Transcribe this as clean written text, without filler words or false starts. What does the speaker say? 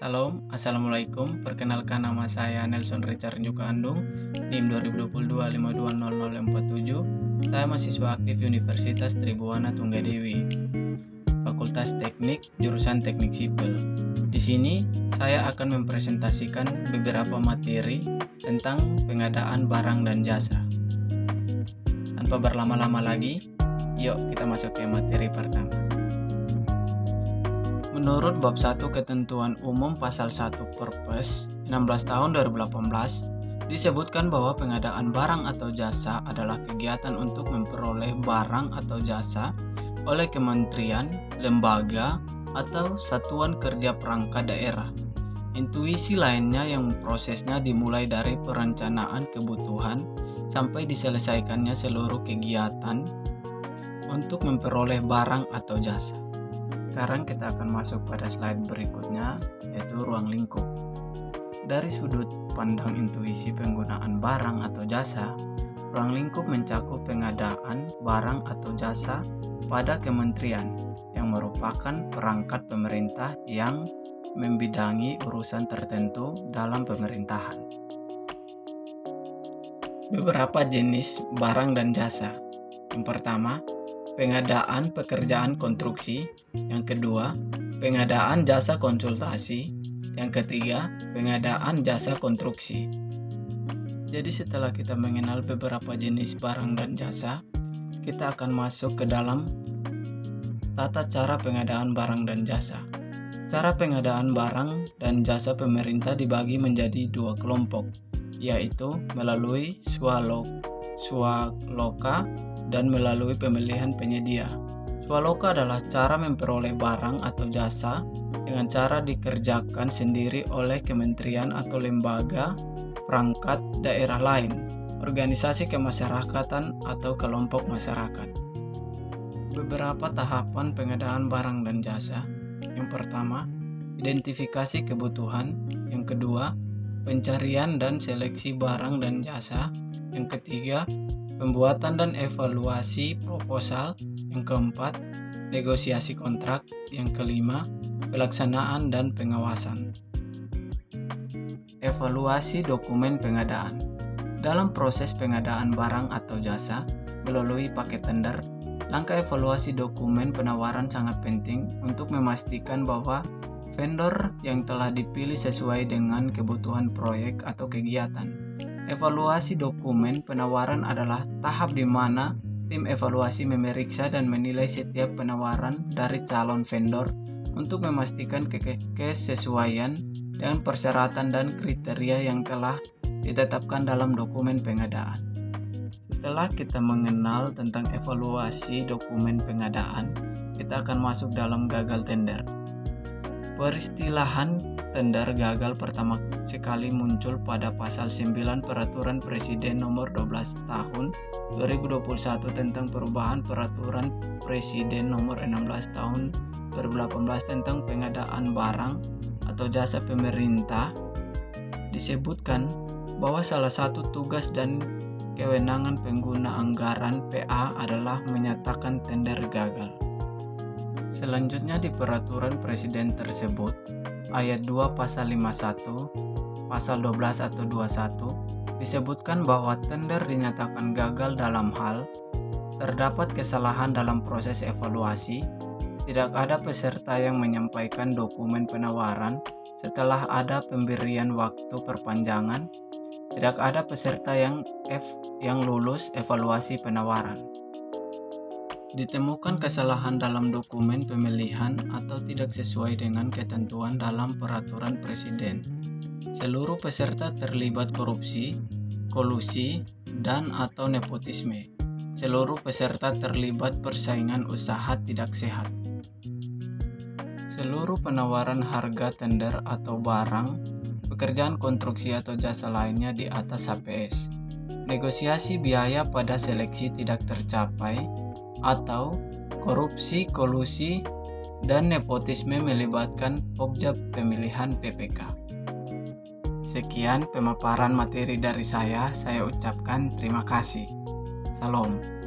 Salam, Assalamualaikum. Perkenalkan nama saya Nelson Richard Njuka Andung, NIM 2022 Saya mahasiswa aktif Universitas Tribuana Tunggadewi, Fakultas Teknik, jurusan Teknik Sipil. Di sini, saya akan mempresentasikan beberapa materi tentang pengadaan barang dan jasa. Tanpa berlama-lama lagi, yuk kita masuk ke materi pertama. Menurut Bab 1 Ketentuan Umum Pasal 1 Perpres 16 tahun 2018, disebutkan bahwa pengadaan barang atau jasa adalah kegiatan untuk memperoleh barang atau jasa oleh kementerian, lembaga, atau satuan kerja perangkat daerah. Intuisi lainnya yang prosesnya dimulai dari perencanaan kebutuhan sampai diselesaikannya seluruh kegiatan untuk memperoleh barang atau jasa. Sekarang kita akan masuk pada slide berikutnya, yaitu ruang lingkup. Dari sudut pandang intuisi penggunaan barang atau jasa, ruang lingkup mencakup pengadaan barang atau jasa pada kementerian yang merupakan perangkat pemerintah yang membidangi urusan tertentu dalam pemerintahan. Beberapa jenis barang dan jasa. Yang pertama, pengadaan pekerjaan konstruksi. Yang kedua, pengadaan jasa konsultasi. Yang ketiga, pengadaan jasa konstruksi. Jadi setelah kita mengenal beberapa jenis barang dan jasa, kita akan masuk ke dalam tata cara pengadaan barang dan jasa. Cara pengadaan barang dan jasa pemerintah dibagi menjadi dua kelompok, yaitu melalui swaloka dan melalui pemilihan penyedia. Swaloka adalah cara memperoleh barang atau jasa dengan cara dikerjakan sendiri oleh kementerian atau lembaga, perangkat daerah lain, organisasi kemasyarakatan atau kelompok masyarakat. Beberapa tahapan pengadaan barang dan jasa. Yang pertama, identifikasi kebutuhan. Yang kedua, pencarian dan seleksi barang dan jasa. Yang ketiga, pembuatan dan evaluasi proposal. Yang keempat, negosiasi kontrak. Yang kelima, pelaksanaan dan pengawasan. Evaluasi dokumen pengadaan. Dalam proses pengadaan barang atau jasa melalui paket tender, langkah evaluasi dokumen penawaran sangat penting untuk memastikan bahwa vendor yang telah dipilih sesuai dengan kebutuhan proyek atau kegiatan. Evaluasi dokumen penawaran adalah tahap di mana tim evaluasi memeriksa dan menilai setiap penawaran dari calon vendor untuk memastikan kesesuaian dengan persyaratan dan kriteria yang telah ditetapkan dalam dokumen pengadaan. Setelah kita mengenal tentang evaluasi dokumen pengadaan, kita akan masuk dalam gagal tender. Peristilahan tender gagal pertama sekali muncul pada pasal 9 Peraturan Presiden nomor 12 tahun 2021 tentang perubahan Peraturan Presiden nomor 16 tahun 2018 tentang pengadaan barang atau jasa pemerintah. Disebutkan bahwa salah satu tugas dan kewenangan pengguna anggaran PA adalah menyatakan tender gagal. Selanjutnya di peraturan presiden tersebut, ayat 2 pasal 51, pasal 12 atau 21, disebutkan bahwa tender dinyatakan gagal dalam hal terdapat kesalahan dalam proses evaluasi, tidak ada peserta yang menyampaikan dokumen penawaran setelah ada pemberian waktu perpanjangan, tidak ada peserta yang lulus evaluasi penawaran. Ditemukan kesalahan dalam dokumen pemilihan atau tidak sesuai dengan ketentuan dalam peraturan presiden. Seluruh peserta terlibat korupsi, kolusi, dan atau nepotisme. Seluruh peserta terlibat persaingan usaha tidak sehat. Seluruh penawaran harga tender atau barang, pekerjaan konstruksi atau jasa lainnya di atas HPS. Negosiasi biaya pada seleksi tidak tercapai, atau korupsi, kolusi, dan nepotisme melibatkan pokja pemilihan PPK. Sekian pemaparan materi dari saya ucapkan terima kasih. Salam.